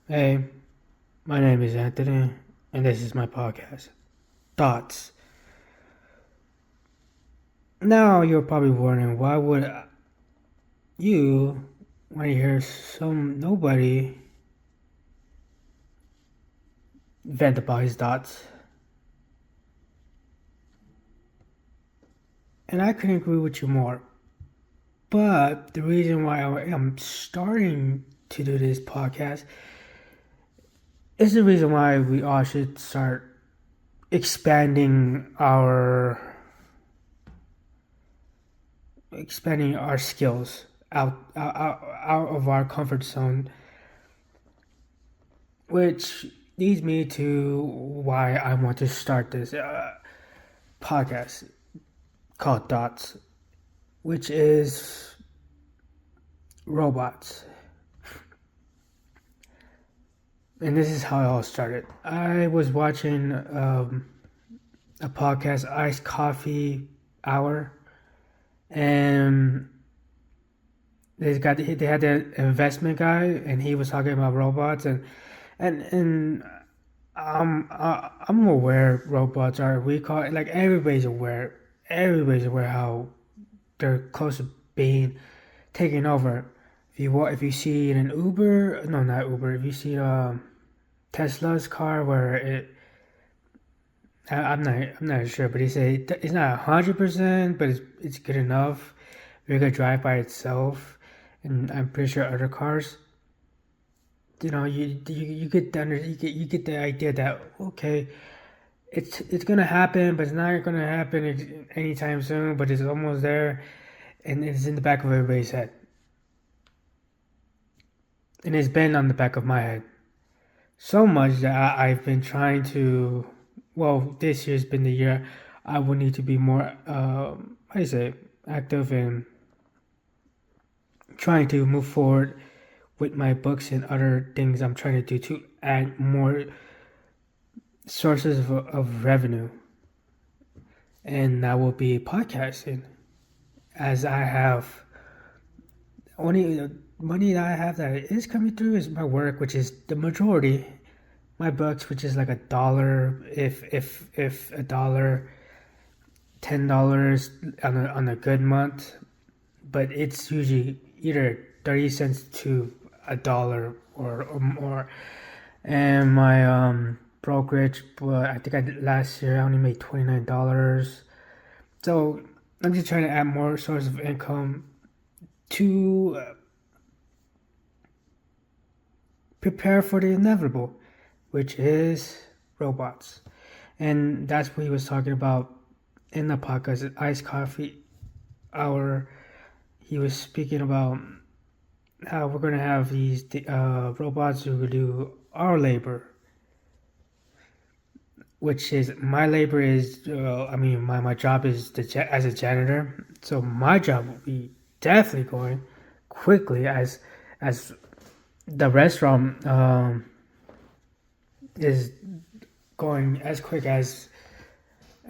Hey, my name is Anthony, and this is my podcast, Thoughts. Now you're probably wondering why would you want to hear some nobody vent about his thoughts? And I couldn't agree with you more. But the reason why I am starting to do this podcast is the reason why we all should start expanding our skills out of our comfort zone, which leads me to why I want to start this podcast called Dots, which is robots. And this is how it all started. I was watching a podcast, Iced Coffee Hour, and they had the investment guy, and he was talking about robots, and I'm aware robots are, we call it, like, everybody's aware how they're close to being taken over. If you see in an Uber, no, not Uber, if you see Tesla's car where I'm not sure, but he said it's not 100%, but it's good enough. It could drive by itself, and I'm pretty sure other cars. You get the idea that, okay, it's gonna happen, but it's not gonna happen anytime soon. But it's almost there, and it's in the back of everybody's head, and it's been on the back of my head so much that I've been trying to. Well, this year's been the year I will need to be more, how do you say, active and trying to move forward with my books and other things I'm trying to do to add more sources of revenue. And that will be podcasting, as I have only money that I have that is coming through is my work, which is the majority. My books, which is like $1, if $1, $10 on a good month, but it's usually either 30 cents to $1 or more. And my brokerage, but I think I did last year, I only made $29. So I'm just trying to add more sources of income to prepare for the inevitable, which is robots. And that's what he was talking about in the podcast, Iced Coffee Hour. He was speaking about how we're going to have these robots who will do our labor, which is my labor is, my job is as a janitor. So my job will be definitely going quickly as the restaurant is going as quick as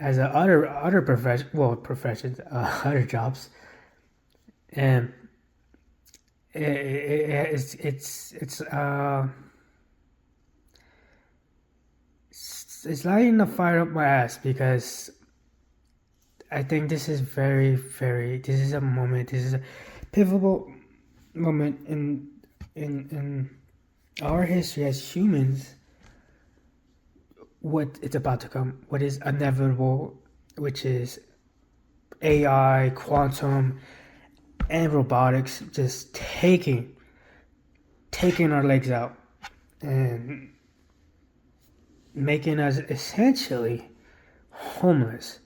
other professions, other jobs. And it's lighting a fire up my ass, because I think this is this is a moment, this is a pivotal moment in our history as humans. What it's about to come, what is inevitable, which is AI, quantum, and robotics just taking our legs out and making us essentially homeless,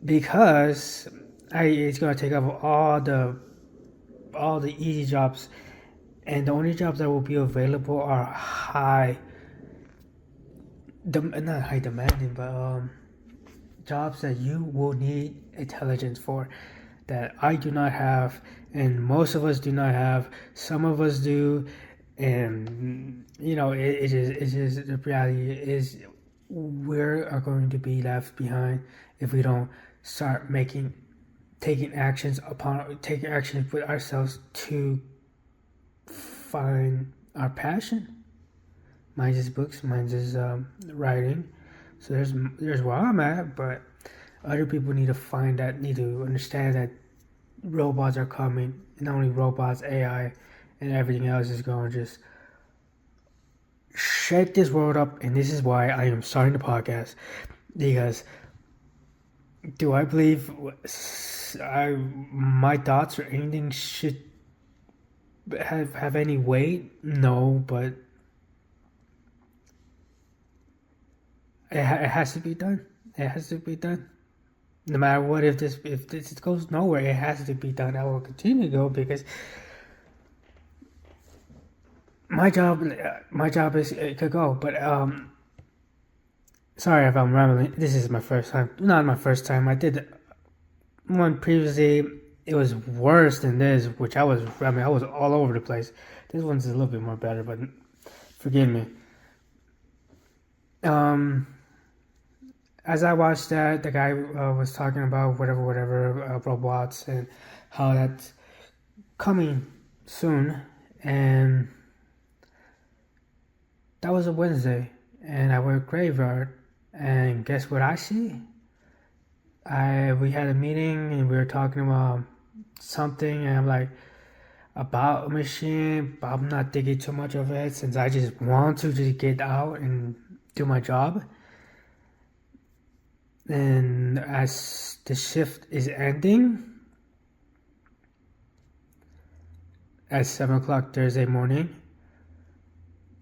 because it's gonna take over all the easy jobs, and the only jobs that will be available are not high demanding, but jobs that you will need intelligence for, that I do not have, and most of us do not have. Some of us do, and it's just the reality is we are going to be left behind if we don't start taking actions with ourselves to find our passion. Mine's is books, mine's is writing. So there's where I'm at, but other people need to find that, need to understand that robots are coming. Not only robots, AI, and everything else is going to just shake this world up. And this is why I am starting the podcast, because do I believe my thoughts or anything should have any weight? No, but it has to be done. It has to be done. No matter what, if this goes nowhere, it has to be done. I will continue to go because my job is, it could go. But sorry if I'm rambling. This is my first time. Not my first time. I did one previously. It was worse than this, which I was all over the place. This one's a little bit more better, but forgive me. As I watched that, the guy was talking about whatever robots and how that's coming soon, and that was a Wednesday, and I worked graveyard, and guess what I see? We had a meeting and we were talking about something, and I'm like, about a machine, but I'm not thinking too much of it since I just want to just get out and do my job. And as the shift is ending at 7 o'clock Thursday morning,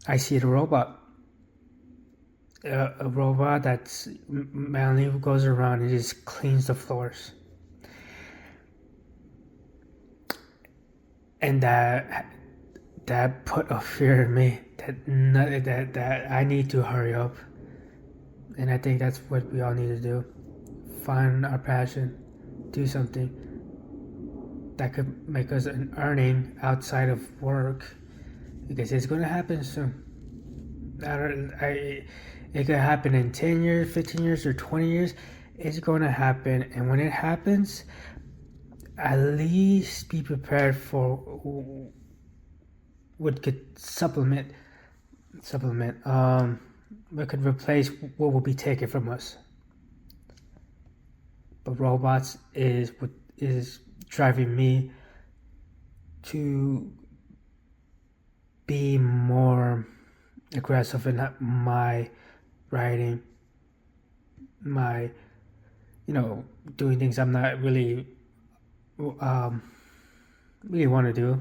I see the robot. A robot that's mainly goes around and just cleans the floors. And that put a fear in me that I need to hurry up. And I think that's what we all need to do. Find our passion. Do something that could make us an earning outside of work. Because it's going to happen soon. It could happen in 10 years, 15 years, or 20 years. It's going to happen. And when it happens, at least be prepared for what could supplement what could replace what will be taken from us. But robots is what is driving me to be more aggressive in my writing, my doing things I'm not really want to do,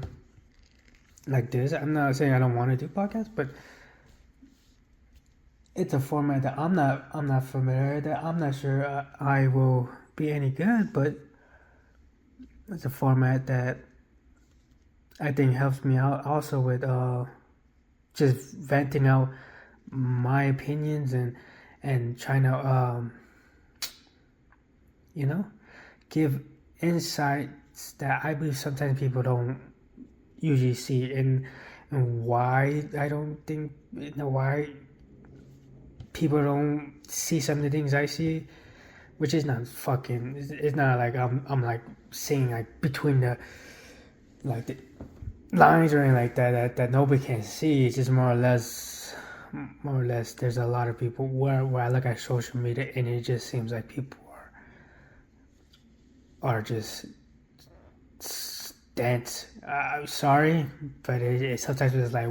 like this. I'm not saying I don't want to do podcasts, but it's a format that I'm not familiar, that I'm not sure I will be any good, but it's a format that I think helps me out also with just venting out my opinions and trying to give insights that I believe sometimes people don't usually see, and why I don't think why people don't see some of the things I see, which is not fucking. It's not like I'm like seeing like between the lines or anything like that nobody can see. It's just more or less. There's a lot of people where I look at social media and it just seems like people are just dense. I'm sorry, but it sometimes it's like,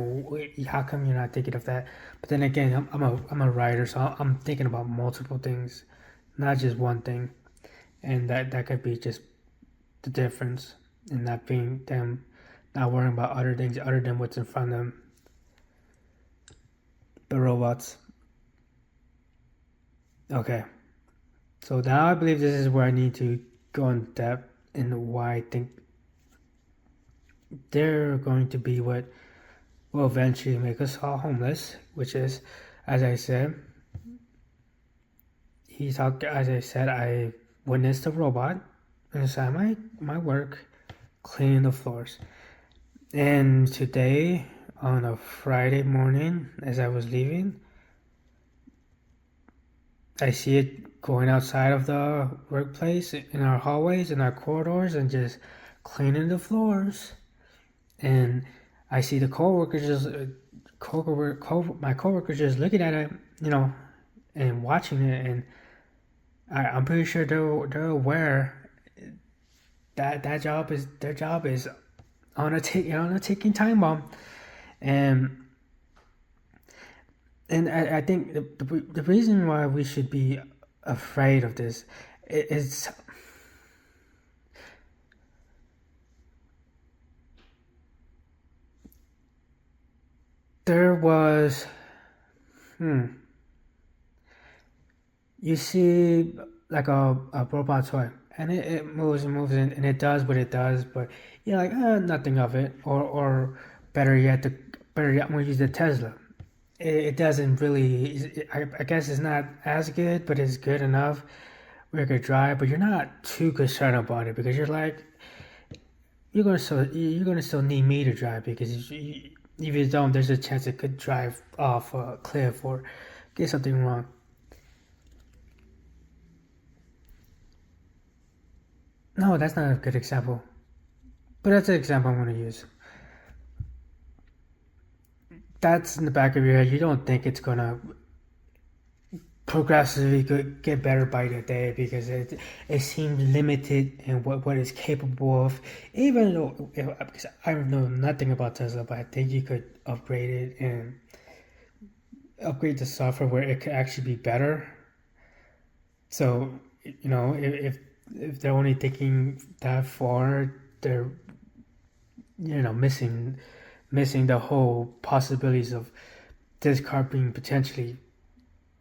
how come you're not thinking of that? But then again, I'm a writer, so I'm thinking about multiple things, not just one thing, and that could be just the difference in not being them, not worrying about other things other than what's in front of them. The robots. Okay, so now I believe this is where I need to go in depth in why I think they're going to be what will eventually make us all homeless, which is, as I said, I witnessed a robot inside my work cleaning the floors. And today, on a Friday morning, as I was leaving, I see it going outside of the workplace, in our hallways, in our corridors, and just cleaning the floors. And I see the coworkers just my coworkers just looking at it, and watching it, and I'm pretty sure they're aware that their job is on a ticking time bomb, and I think the reason why we should be afraid of this is there was you see like a robot toy, and it moves and moves, and it does what it does, but you're like, nothing of it. Or better yet, when you use the Tesla, it doesn't really. I guess it's not as good, but it's good enough where it could drive. But you're not too concerned about it because you're like, you're gonna still need me to drive because if you don't, there's a chance it could drive off a cliff or get something wrong. No, that's not a good example. But that's an example I'm going to use. That's in the back of your head. You don't think it's going to progressively get better by the day because it seems limited in what it's capable of. Even though, because I know nothing about Tesla, but I think you could upgrade it and upgrade the software where it could actually be better. So, if they're only thinking that far, they're missing the whole possibilities of this car being potentially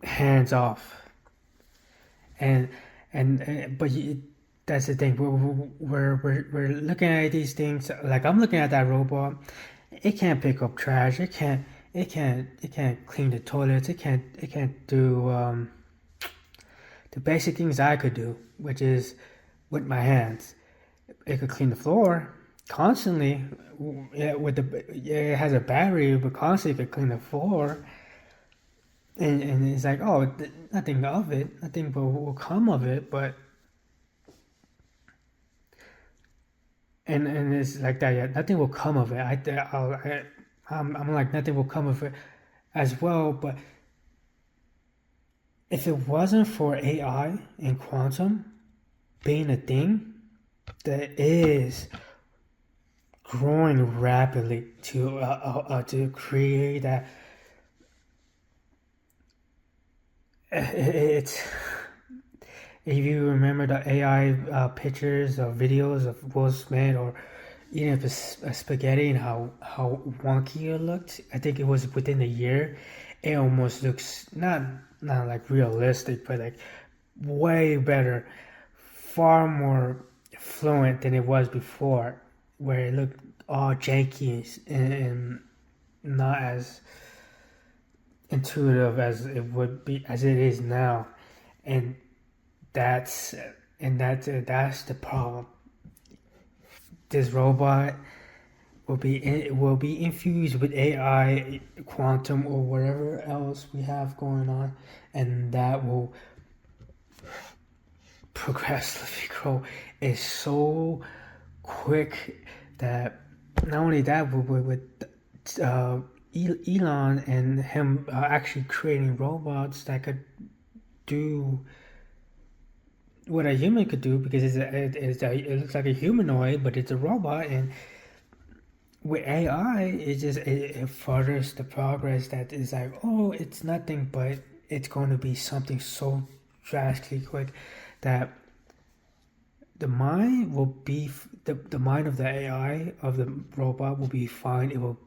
hands off. And but that's the thing. We're looking at these things like I'm looking at that robot. It can't pick up trash. It can't clean the toilets. It can't do the basic things I could do, which is with my hands. It could clean the floor constantly. It has a battery, but constantly it could clean the floor. And it's like, oh, nothing of it, nothing will come of it, but and it's like that. Yeah, nothing will come of it. I'm like nothing will come of it as well. But if it wasn't for AI and quantum being a thing that is growing rapidly to create that, it's if you remember the AI pictures or videos of Will Smith or eating a spaghetti and how wonky it looked, I think it was within a year. It almost looks not like realistic, but like way better, far more fluent than it was before, where it looked all janky and not as intuitive as it is now, and that's that's the problem. This robot will be infused with AI, quantum, or whatever else we have going on, and that will progressively grow. Is so quick that not only that, but with Elon and him actually creating robots that could do what a human could do because it looks like a humanoid, but it's a robot. And with AI, it furthers the progress that is like, oh, it's nothing, but it's going to be something so drastically quick that the mind will be the mind of the AI of the robot will be fine. It will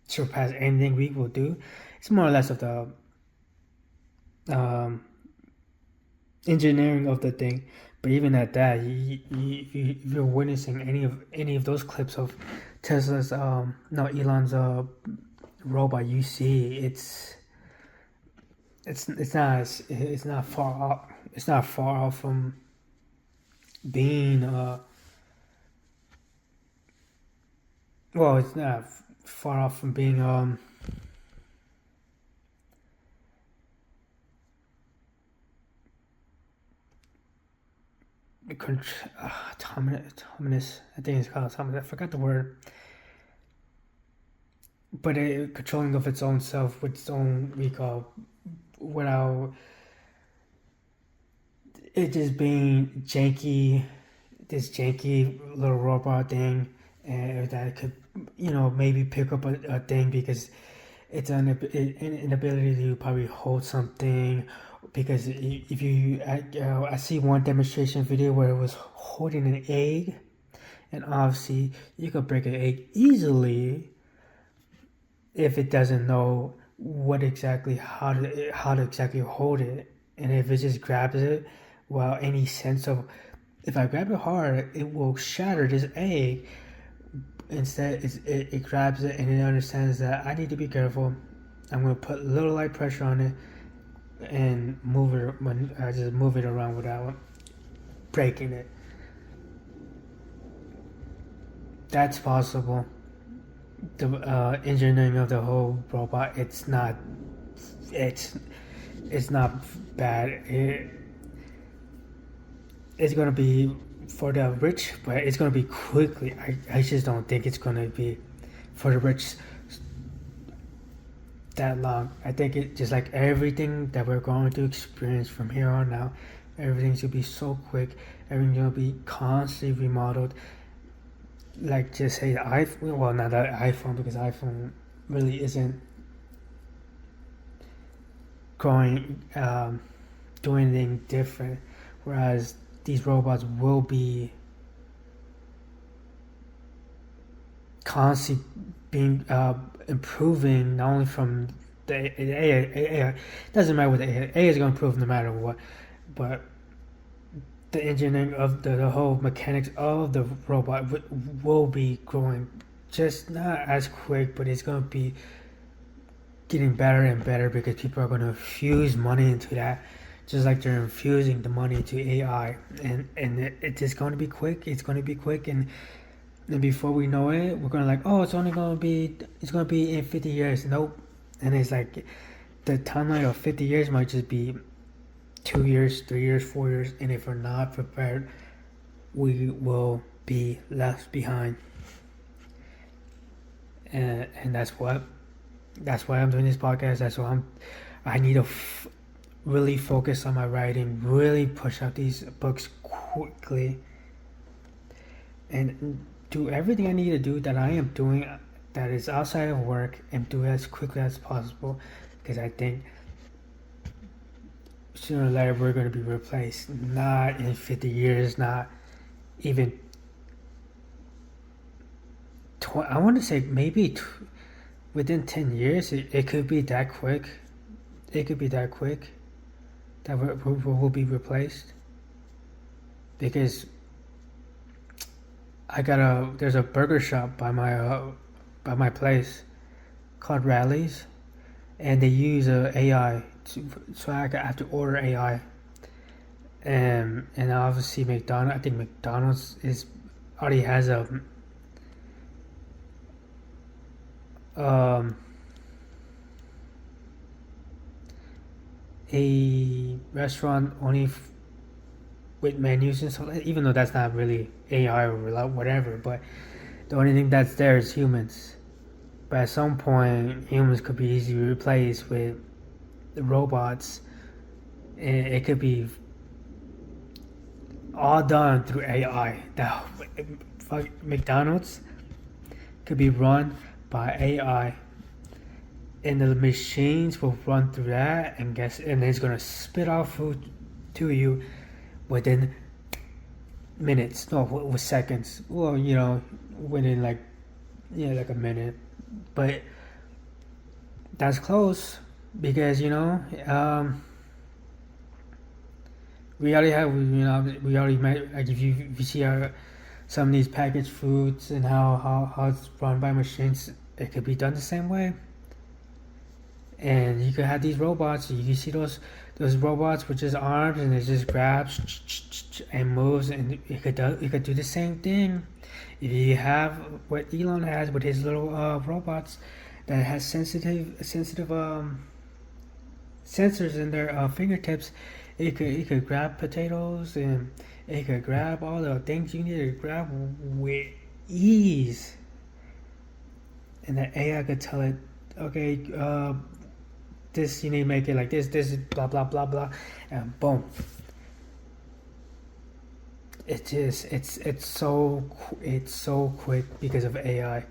surpass anything we will do. It's more or less of the engineering of the thing. But even at that, if you're witnessing any of those clips of Tesla's no Elon's robot, you see it's not far off from being well, it's not far off from being autonomous. I think it's called autonomous. I forgot the word. but it controlling of its own self with its own recall without it just being janky, this janky little robot thing, and that could, maybe pick up a thing because it's an inability to probably hold something. Because if I see one demonstration video where it was holding an egg, and obviously you could break an egg easily if it doesn't know how to exactly hold it, and if it just grabs it without any sense of, if I grab it hard, it will shatter this egg. Instead, it grabs it and it understands that I need to be careful. I'm going to put a little light pressure on it and move it when I just move it around without breaking it. That's possible. The engineering of the whole robot, it's not bad. It's gonna be for the rich, but it's gonna be quickly. I just don't think it's gonna be for the rich that long. I think it just like everything that we're going to experience from here on out, everything's gonna be so quick. Everything's gonna be constantly remodeled. Like just say the iPhone, well, not the iPhone, because iPhone really isn't going doing anything different, whereas these robots will be constantly being improving, not only from the AI. Doesn't matter what the AI is going to improve no matter what, but the engineering of the whole mechanics of the robot will be growing, just not as quick, but it's going to be getting better and better because people are going to infuse money into that, just like they're infusing the money into AI, and it's just going to be quick. It's going to be quick, and before we know it, we're going to like, oh, it's going to be in 50 years. Nope. And it's like the timeline of 50 years might just be 2 years, 3 years, 4 years, and if we're not prepared, we will be left behind. And that's why I'm doing this podcast. That's why I need to really focus on my writing, really push out these books quickly, and do everything I need to do that I am doing that is outside of work, and do it as quickly as possible, because I think sooner or later we're going to be replaced. Not in 50 years, not even I want to say maybe within 10 years. It could be that quick. It could be that quick that we'll be replaced, because there's a burger shop by my place called Rallies, and they use AI so I have to order AI, and obviously I think McDonald's already has a restaurant only with menus and stuff, even though that's not really AI or whatever, but the only thing that's there is humans. But at some point, humans could be easily replaced with the robots, and it could be all done through AI. Now, McDonald's could be run by AI, and the machines will run through that, and it's gonna spit out food to you within minutes, no, with seconds. Well, within like a minute, but that's close, because we already met, like, if you see some of these packaged foods and how it's run by machines, it could be done the same way. And you could have these robots. You can see those robots with just arms, and it just grabs and moves, and it could do the same thing. If you have what Elon has with his little robots that has sensitive sensors in their fingertips, it could grab potatoes, and it could grab all the things you need to grab with ease. and the AI could tell it, okay, this you need to make it like this is blah blah blah blah, and boom. It's so quick because of AI.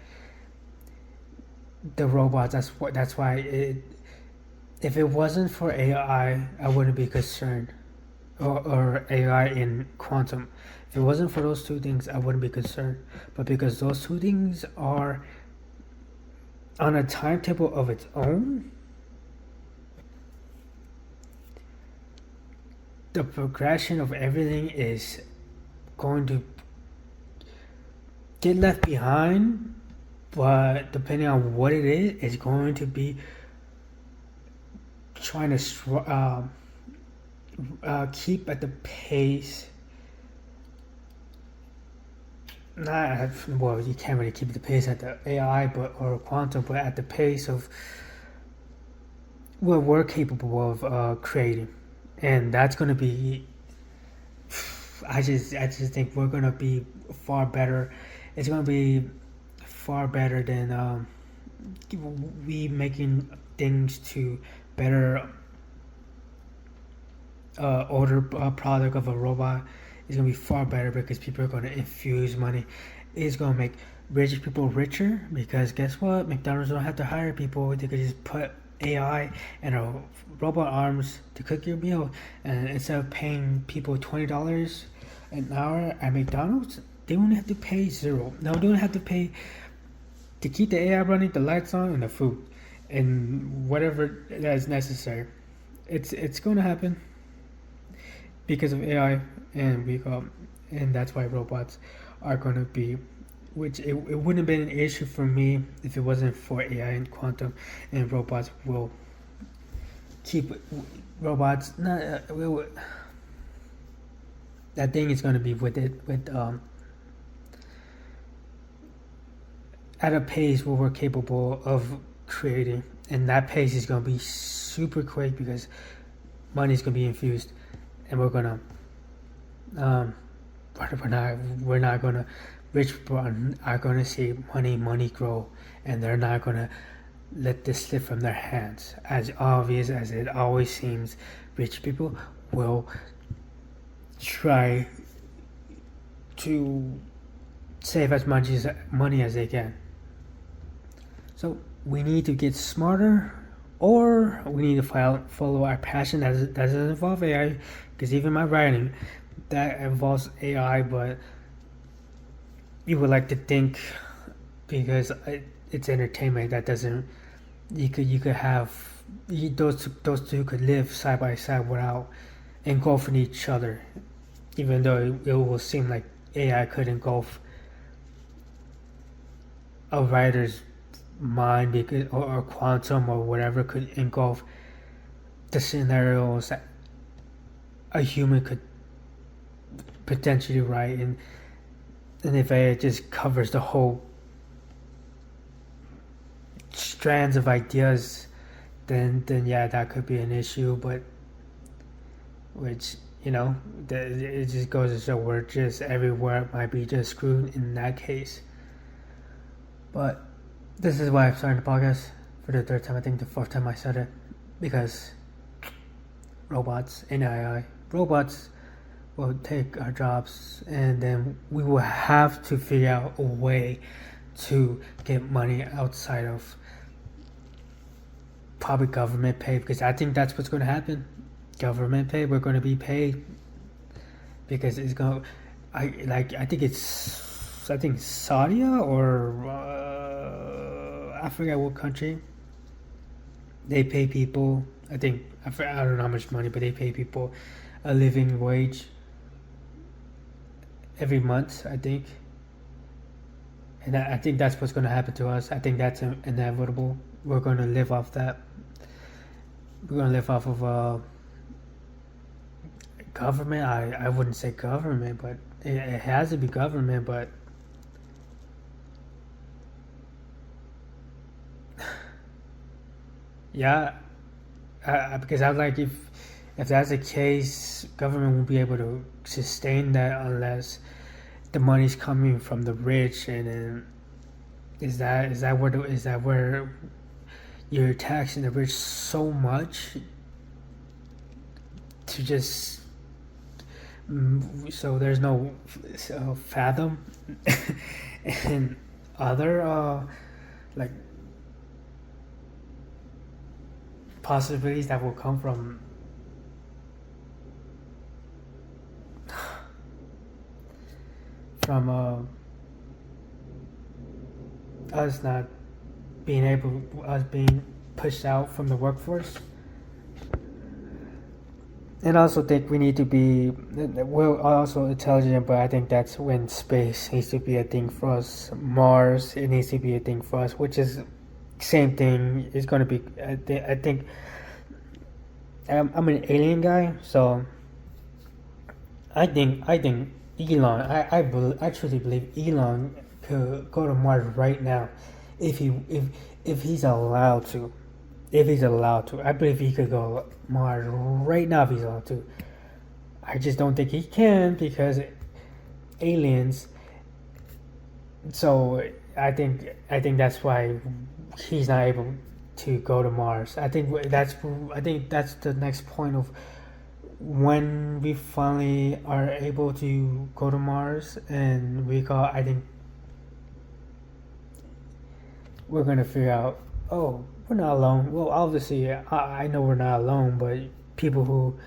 The robots. That's why if it wasn't for AI, I wouldn't be concerned, or AI in quantum. If it wasn't for those two things, I wouldn't be concerned. But because those two things are on a timetable of its own, the progression of everything is going to get left behind. But depending on what it is, it's going to be trying to keep at the pace. Well, you can't really keep the pace at the AI, or quantum, but at the pace of what we're capable of creating, and that's going to be. I just think we're going to be far better. It's going to be far better than we making things to better older product of a robot is going to be far better because people are going to infuse money. It's going to make rich people richer because guess what? McDonald's don't have to hire people. They could just put AI and robot arms to cook your meal, and instead of paying people $20 an hour at McDonald's, they don't have to pay zero. No, they don't have to pay to keep the AI running, the lights on, and the food, and whatever that is necessary. It's going to happen because of AI, and that's why robots are going to be. Which it wouldn't have been an issue for me if it wasn't for AI and quantum, and robots will keep robots. That thing is going to be with at a pace where we're capable of creating, and that pace is going to be super quick because money is going to be infused, and we're gonna we're not gonna rich people are gonna see money grow, and they're not gonna let this slip from their hands. As obvious as it always seems, rich people will try to save as much money as they can. So we need to get smarter, or we need to follow our passion that doesn't involve AI, because even my writing, that involves AI, but you would like to think because it's entertainment that doesn't. You could have those two could live side by side without engulfing each other, even though it will seem like AI could engulf a writer's mind because or quantum or whatever could engulf the scenarios that a human could potentially write, and if AI just covers the whole strands of ideas, then yeah, that could be an issue. But which it just goes to show we're just everywhere might be just screwed in that case. But this is why I'm starting the podcast for the third time. I think the fourth time I said it, because robots and AI, robots will take our jobs, and then we will have to figure out a way to get money outside of probably government pay, because I think that's what's going to happen. Government pay, we're going to be paid because it's going. I think Saudi or I forget what country. They pay people. I don't know how much money, but they pay people a living wage every month, I think. And I think that's what's going to happen to us. I think that's inevitable. We're going to live off that. We're going to live off of government. I wouldn't say government, but it has to be government. But yeah, because I like if that's the case, government won't be able to sustain that unless the money's coming from the rich, and then Is that where you're taxing the rich so much to just so there's no fathom and other like possibilities that will come from us not being able us being pushed out from the workforce. And I also think we need to be we're also intelligent, but I think that's when space needs to be a thing for us. Mars, it needs to be a thing for us, which is same thing. It's going to be. I think I'm an alien guy, so I think Elon. I truly believe Elon could go to Mars right now, if he's allowed to. If he's allowed to, I believe he could go Mars right now if he's allowed to. I just don't think he can because aliens. So I think that's why he's not able to go to Mars. I think that's the next point of when we finally are able to go to Mars, and I think we're gonna figure out. Oh, we're not alone. Well, obviously, I know we're not alone, but people who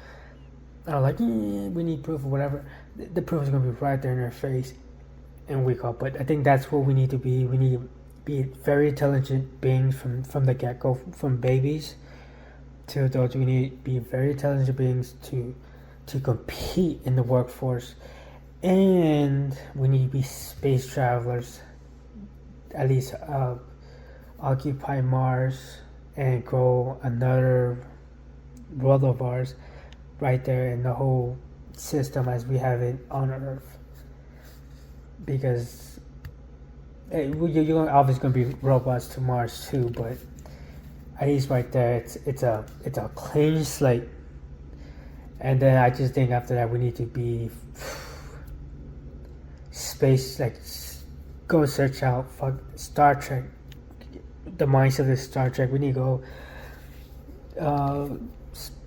are like, we need proof or whatever, the proof is gonna be right there in their face, and we call. But I think that's what we need to be. We need to be very intelligent beings from the get go, from babies to adults. We need to be very intelligent beings to compete in the workforce, and we need to be space travelers. At least occupy Mars and grow another world of ours right there in the whole system as we have it on Earth. Because you're obviously going to be robots to Mars too, but at least right there, it's a clean slate. And then I just think after that we need to be space, like go search out Star Trek, the mindset of Star Trek. We need to go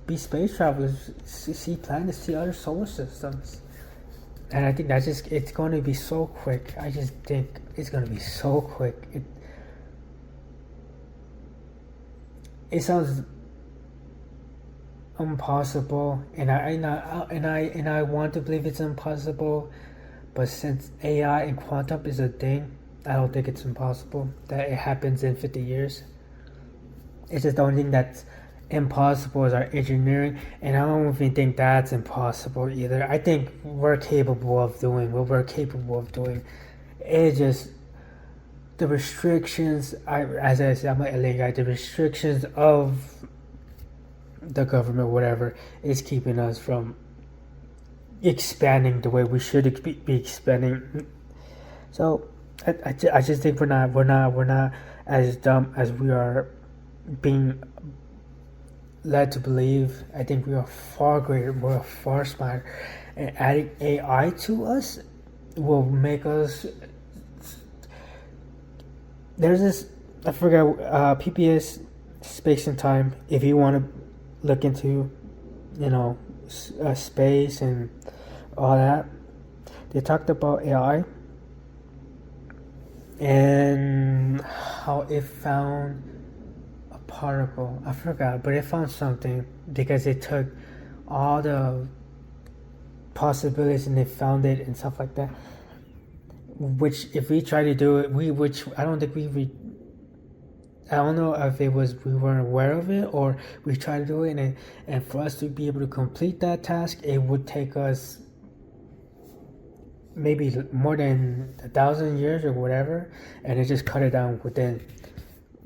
be space travelers, see planets, see other solar systems. And I think it's going to be so quick. I just think it's going to be so quick. It sounds impossible, and I want to believe it's impossible, but since AI and quantum is a thing, I don't think it's impossible that it happens in 50 years. It's just the only thing that's impossible is our engineering, and I don't even think that's impossible either. I think we're capable of doing what we're capable of doing. It's just the restrictions. As I said, I'm an alien guy. The restrictions of the government, whatever, is keeping us from expanding the way we should be expanding. So I just think we're not as dumb as we are being led to believe. I think we are far greater, we're far smarter, and adding AI to us will make us. There's this, I forgot, PPS Space and Time. If you want to look into, space and all that, they talked about AI and how it found a particle. I forgot, but it found something because it took all the possibilities and they found it and stuff like that. Which, if we try to do it, which I don't think I don't know if it was we weren't aware of it or we tried to do it, and for us to be able to complete that task, it would take us maybe more than 1,000 years or whatever, and it just cut it down within,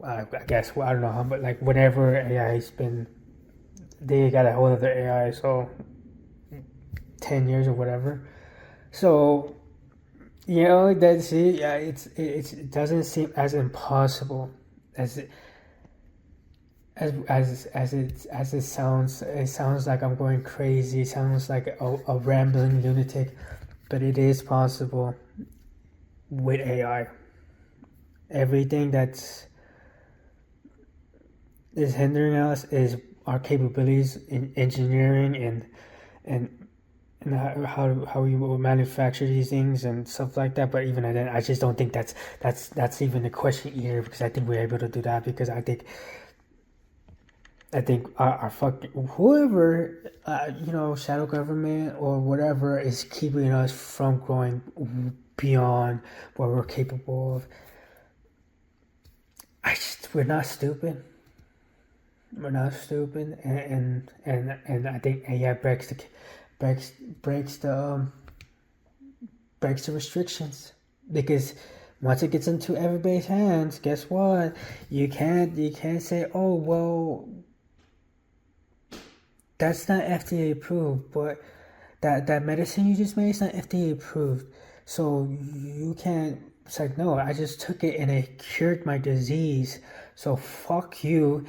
I guess, I don't know how, but like whenever AI's been, they got a hold of their AI, so 10 years or whatever. So, that's it. Yeah, it doesn't seem as impossible as it sounds. It sounds like I'm going crazy. It sounds like a rambling lunatic, but it is possible with AI. Everything that's is hindering us is our capabilities in engineering and how we will manufacture these things and stuff like that. But even then, I just don't think that's even a question either, because I think we're able to do that, because I think our fucking whoever, shadow government or whatever is keeping us from growing beyond what we're capable of. We're not stupid. We're not stupid, and I think AI breaks the restrictions, because once it gets into everybody's hands, guess what? You can't say, oh well, that's not FDA approved, but that medicine you just made is not FDA approved, so you can't. It's like, no, I just took it and it cured my disease, so fuck you.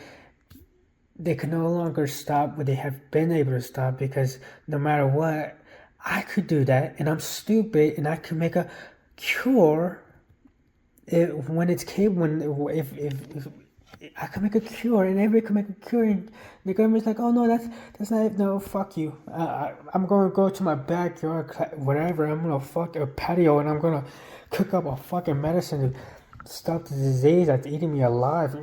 They can no longer stop what they have been able to stop, because no matter what, I could do that, and I'm stupid, and I could make a cure. When it's capable, if I can make a cure, and everybody can make a cure, and the government's like, oh no, that's not it. No, fuck you. I'm gonna go to my backyard, whatever. I'm gonna fuck a patio, and I'm gonna cook up a fucking medicine to stop the disease that's eating me alive.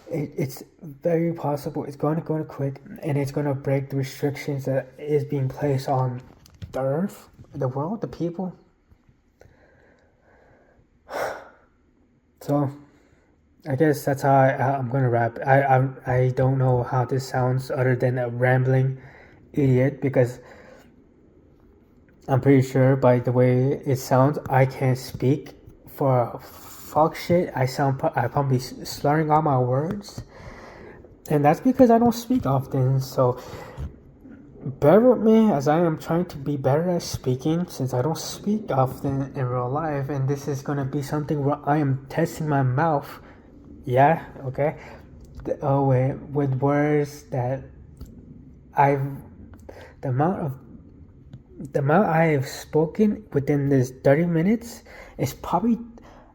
It's very possible. It's going to go quick, and it's going to break the restrictions that is being placed on the earth, the world, the people. So, I guess that's how I'm going to wrap. I don't know how this sounds other than a rambling idiot, because I'm pretty sure by the way it sounds, I can't speak for fuck shit. I'm probably slurring all my words, and that's because I don't speak often. So bear with me as I am trying to be better at speaking, since I don't speak often in real life, and this is gonna be something where I am testing my mouth. Yeah, okay. With words that the amount I have spoken within this 30 minutes is probably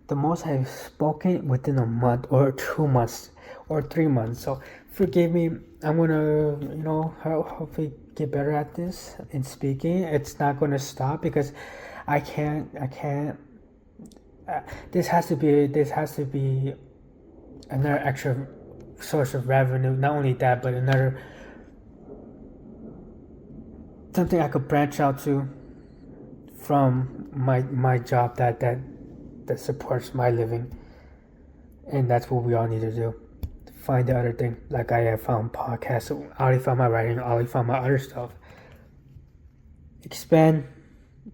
the most I've spoken within a month or 2 months or 3 months. So forgive me. I'm gonna, hopefully get better at this in speaking. It's not gonna stop, because I can't. This has to be another extra source of revenue. Not only that, but another something I could branch out to from my job that supports my living, and that's what we all need to do. Find the other thing. Like I have found podcasts, I already found my writing, I already found my other stuff. Expand,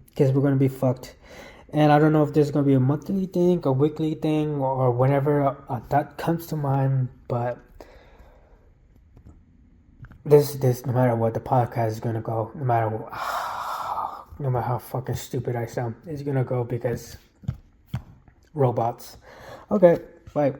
because we're gonna be fucked. And I don't know if there's gonna be a monthly thing, a weekly thing, or whenever that comes to mind. But this no matter what, the podcast is gonna go. No matter how fucking stupid I sound, it's gonna go, because robots. Okay, bye.